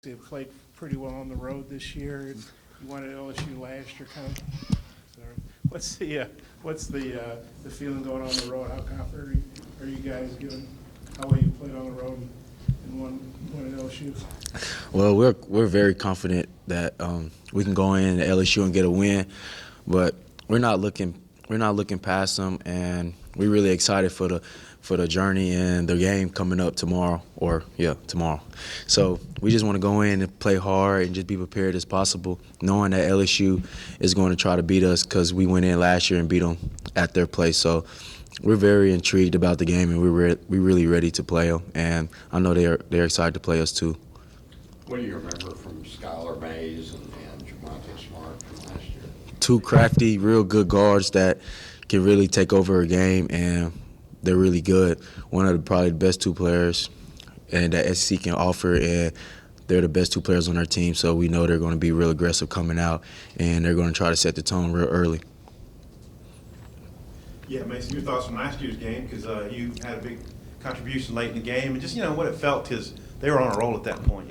They played pretty well on the road this year. And you won at LSU last year, kind of. Sorry. What's the feeling going on the road? How confident are you guys given how well you played on the road and won at LSU? Well, we're very confident that we can go in at LSU and get a win, but we're not looking past them, and we're really excited for the journey and the game coming up tomorrow. Tomorrow. So we just want to go in and play hard and just be prepared as possible, knowing that LSU is going to try to beat us because we went in last year and beat them at their place. So we're very intrigued about the game, and we're really ready to play them. And I know they're excited to play us too. What do you remember from Skylar Mays and Javante Smart from last year? Two crafty, real good guards that can really take over a game, and they're really good. One of probably the best two players and that SEC can offer, and they're the best two players on our team, so we know they're going to be real aggressive coming out, and they're going to try to set the tone real early. Yeah, Mason, your thoughts on last year's game, because you had a big contribution late in the game, and just, what it felt because they were on a roll at that point,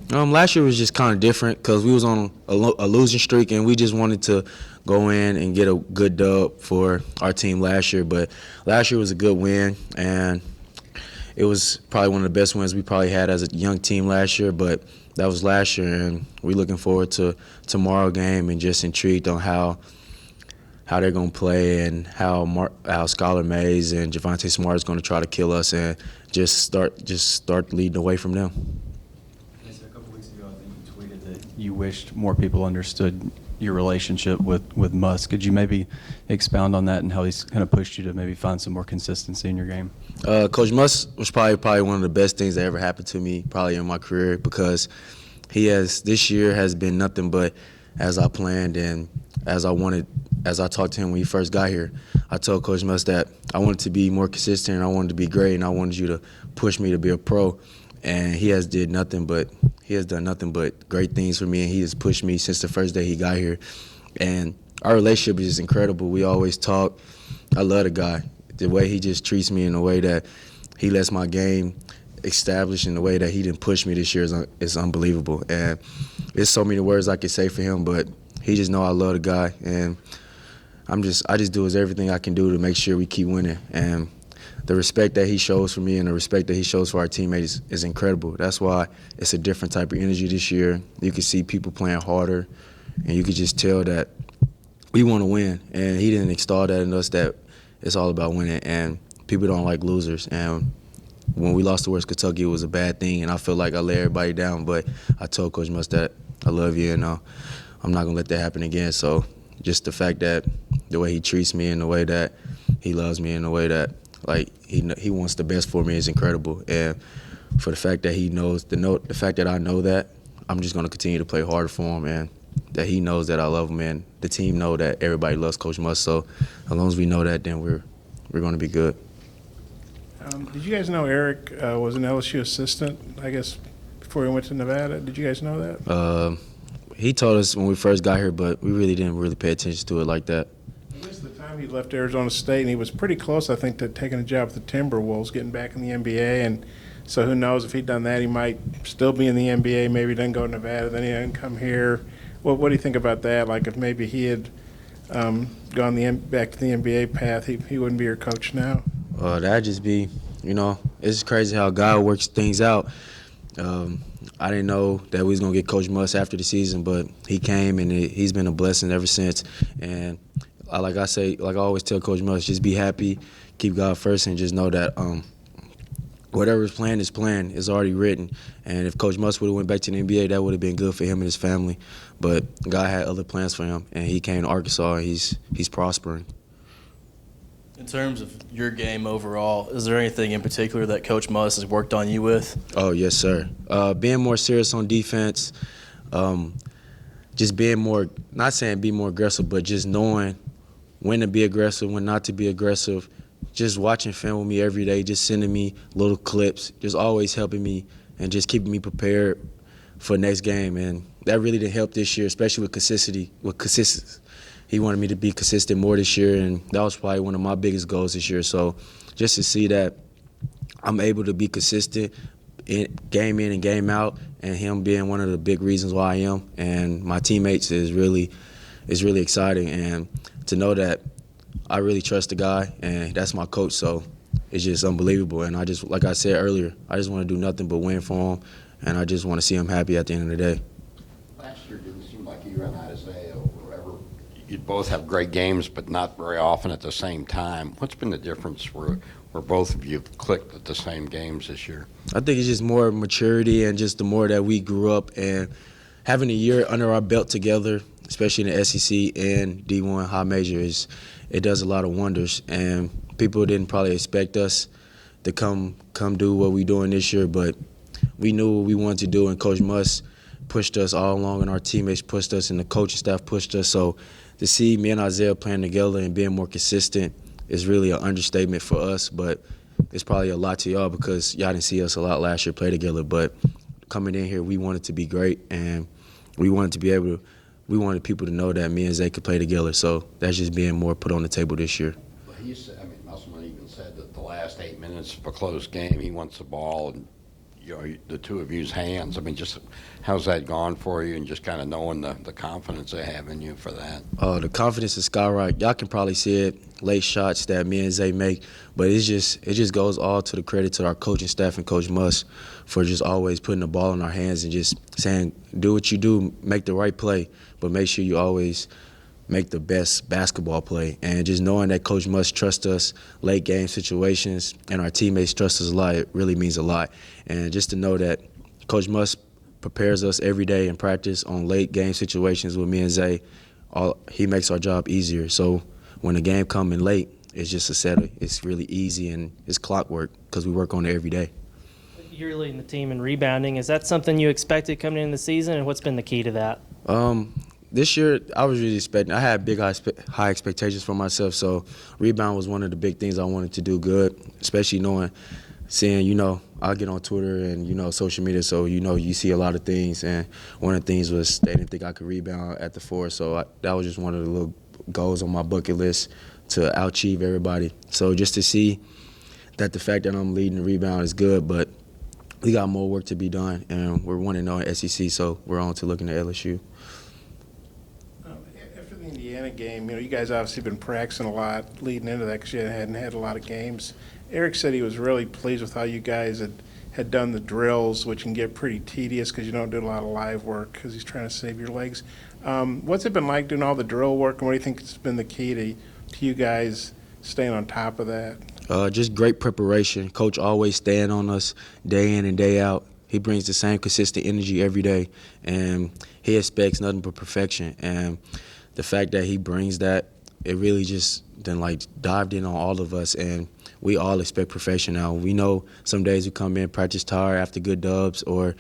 Last year was just kind of different because we was on a losing streak, and we just wanted to go in and get a good dub for our team last year. But last year was a good win, and it was probably one of the best wins we probably had as a young team last year. But that was last year, and we're looking forward to tomorrow's game and just intrigued on how they're going to play and how Skylar Mays and Javante Smart is going to try to kill us and just start leading away from them. You wished more people understood your relationship with Musk. Could you maybe expound on that and how he's kind of pushed you to maybe find some more consistency in your game? Coach Musk was probably one of the best things that ever happened to me probably in my career, because this year has been nothing but as I planned and as I talked to him when he first got here. I told Coach Musk that I wanted to be more consistent and I wanted to be great and I wanted you to push me to be a pro. And he has done nothing but great things for me, and he has pushed me since the first day he got here. And our relationship is just incredible. We always talk. I love the guy. The way he just treats me in the way that he lets my game establish in the way that he didn't push me this year is unbelievable. And there's so many words I could say for him, but he just know I love the guy. And I just do everything I can do to make sure we keep winning. And the respect that he shows for me and the respect that he shows for our teammates is incredible. That's why it's a different type of energy this year. You can see people playing harder, and you can just tell that we want to win. And he didn't install that in us, that it's all about winning, and people don't like losers. And when we lost to West Kentucky, it was a bad thing, and I feel like I let everybody down. But I told Coach Musk that I love you, and I'm not going to let that happen again. So just the fact that the way he treats me and the way that he loves me and the way that he wants the best for me is incredible. And for the fact that he knows the fact that I know that, I'm just going to continue to play hard for him, and that he knows that I love him, and the team know that everybody loves Coach Musk. So as long as we know that, then we're going to be good. Did you guys know Eric was an LSU assistant, I guess, before he went to Nevada? Did you guys know that? He told us when we first got here, but we really didn't pay attention to it like that. I guess the time he left Arizona State, and he was pretty close, I think, to taking a job with the Timberwolves, getting back in the NBA. And so who knows, if he'd done that, he might still be in the NBA. Maybe he doesn't go to Nevada, then he doesn't come here. What do you think about that? Like, if maybe he had gone back to the NBA path, he wouldn't be your coach now? That'd just be, it's crazy how God works things out. I didn't know that we was going to get Coach Musk after the season, but he came, and he's been a blessing ever since. And like I always tell Coach Musk, just be happy, keep God first, and just know that whatever's planned is already written. And if Coach Musk would have went back to the NBA, that would have been good for him and his family. But God had other plans for him, and he came to Arkansas, and he's prospering. In terms of your game overall, is there anything in particular that Coach Musk has worked on you with? Oh, yes, sir. Being more serious on defense, just being more, not saying be more aggressive, but just knowing when to be aggressive, when not to be aggressive, just watching film with me every day, just sending me little clips, just always helping me and just keeping me prepared for next game. And that really did help this year, especially with consistency. He wanted me to be consistent more this year, and that was probably one of my biggest goals this year. So just to see that I'm able to be consistent game in and game out, and him being one of the big reasons why I am, and my teammates is really exciting. And to know that I really trust the guy, and that's my coach, so it's just unbelievable. And I just, like I said earlier, I just want to do nothing but win for him, and I just want to see him happy at the end of the day. Last year didn't seem like you and Isaiah were ever, you both have great games, but not very often at the same time. What's been the difference where both of you clicked at the same games this year? I think it's just more maturity, and just the more that we grew up, and having a year under our belt together, especially in the SEC and D1 high major, it does a lot of wonders. And people didn't probably expect us to come do what we're doing this year, but we knew what we wanted to do, and Coach Muss pushed us all along, and our teammates pushed us, and the coaching staff pushed us. So to see me and Isaiah playing together and being more consistent is really an understatement for us, but it's probably a lot to y'all because y'all didn't see us a lot last year play together. But coming in here, we wanted to be great, and we wanted people to know that me and Zay could play together. So that's just being more put on the table this year. Well, he said, Musselman even said that the last 8 minutes of a close game, he wants the ball and the two of you's hands. Just how's that gone for you, and just kind of knowing the confidence they have in you for that? The confidence is skyrocket. Y'all can probably see it, late shots that me and Zay make, but it just goes all to the credit to our coaching staff and Coach Muss for just always putting the ball in our hands and just saying, do what you do, make the right play, but make sure you always make the best basketball play. And just knowing that Coach Muss trusts us late game situations and our teammates trust us a lot, it really means a lot. And just to know that Coach Muss prepares us every day in practice on late game situations with me and Zay, he makes our job easier. So when the game coming late, it's just a setup. It's really easy, and it's clockwork because we work on it every day. You're leading the team in rebounding. Is that something you expected coming into the season, and what's been the key to that? This year, I was really expecting. I had high expectations for myself, so rebound was one of the big things I wanted to do good, especially seeing, I get on Twitter and, social media, so, you see a lot of things, and one of the things was they didn't think I could rebound at the 4, so that was just one of the little goals on my bucket list to out-achieve everybody. So just to see that the fact that I'm leading the rebound is good, but we got more work to be done, and we're 1-0 in SEC, so we're on to looking at LSU. After the Indiana game, you guys obviously been practicing a lot leading into that because you hadn't had a lot of games. Eric said he was really pleased with how you guys had done the drills, which can get pretty tedious because you don't do a lot of live work because he's trying to save your legs. What's it been like doing all the drill work, and what do you think has been the key to you guys staying on top of that? Just great preparation. Coach always staying on us day in and day out. He brings the same consistent energy every day, and he expects nothing but perfection. And the fact that he brings that, it really just then dived in on all of us, and we all expect perfection now. We know some days we come in, practice tired after good dubs, or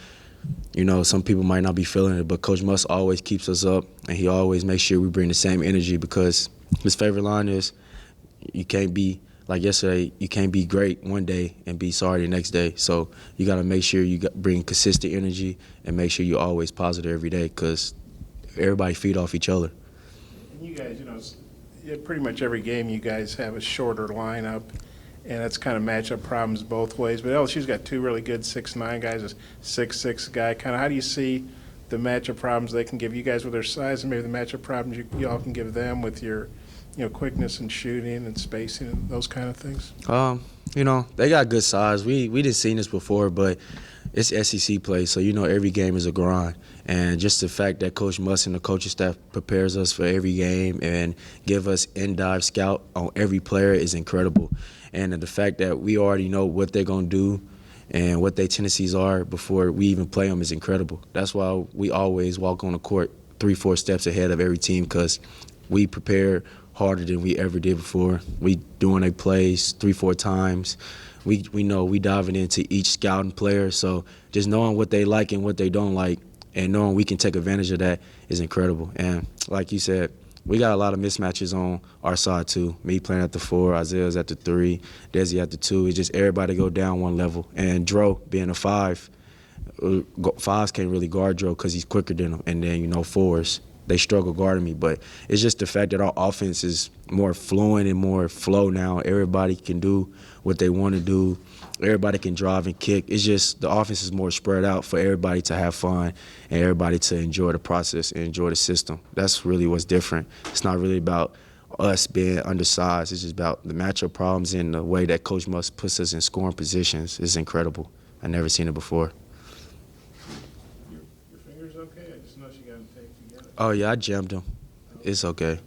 some people might not be feeling it, but Coach Muss always keeps us up, and he always makes sure we bring the same energy because his favorite line is, you can't be, like yesterday, you can't be great one day and be sorry the next day. So you got to make sure you bring consistent energy and make sure you're always positive every day because everybody feed off each other. And you guys, pretty much every game you guys have a shorter lineup, and that's kind of matchup problems both ways. But LSU's got two really good 6'9" guys, a 6'6" guy. Kind of how do you see the matchup problems they can give you guys with their size, and maybe the matchup problems you all can give them with your quickness and shooting and spacing and those kind of things? They got good size. We didn't seen this before, but it's SEC play, so every game is a grind. And just the fact that Coach Muss and the coaching staff prepares us for every game and give us in-dive scout on every player is incredible. And the fact that we already know what they're going to do and what their tendencies are before we even play them is incredible. That's why we always walk on the court 3-4 steps ahead of every team because we prepare harder than we ever did before. We doing their plays 3-4 times. We know we diving into each scouting player, so just knowing what they like and what they don't like and knowing we can take advantage of that is incredible. And like you said, we got a lot of mismatches on our side too. Me playing at the 4, Isaiah's at the 3, Desi at the 2. It's just everybody go down one level. And Dro being a 5, 5s can't really guard Dro because he's quicker than them. And then, 4s, they struggle guarding me. But it's just the fact that our offense is more fluent and more flow now. Everybody can do what they want to do. everybody can drive and kick. It's just the offense is more spread out for everybody to have fun and everybody to enjoy the process and enjoy the system. That's really what's different. It's not really about us being undersized. It's just about the matchup problems and the way that Coach Muss puts us in scoring positions is incredible. I've never seen it before. Your finger's okay? I just noticed you got them taped together. Oh, yeah, I jammed him. It's okay.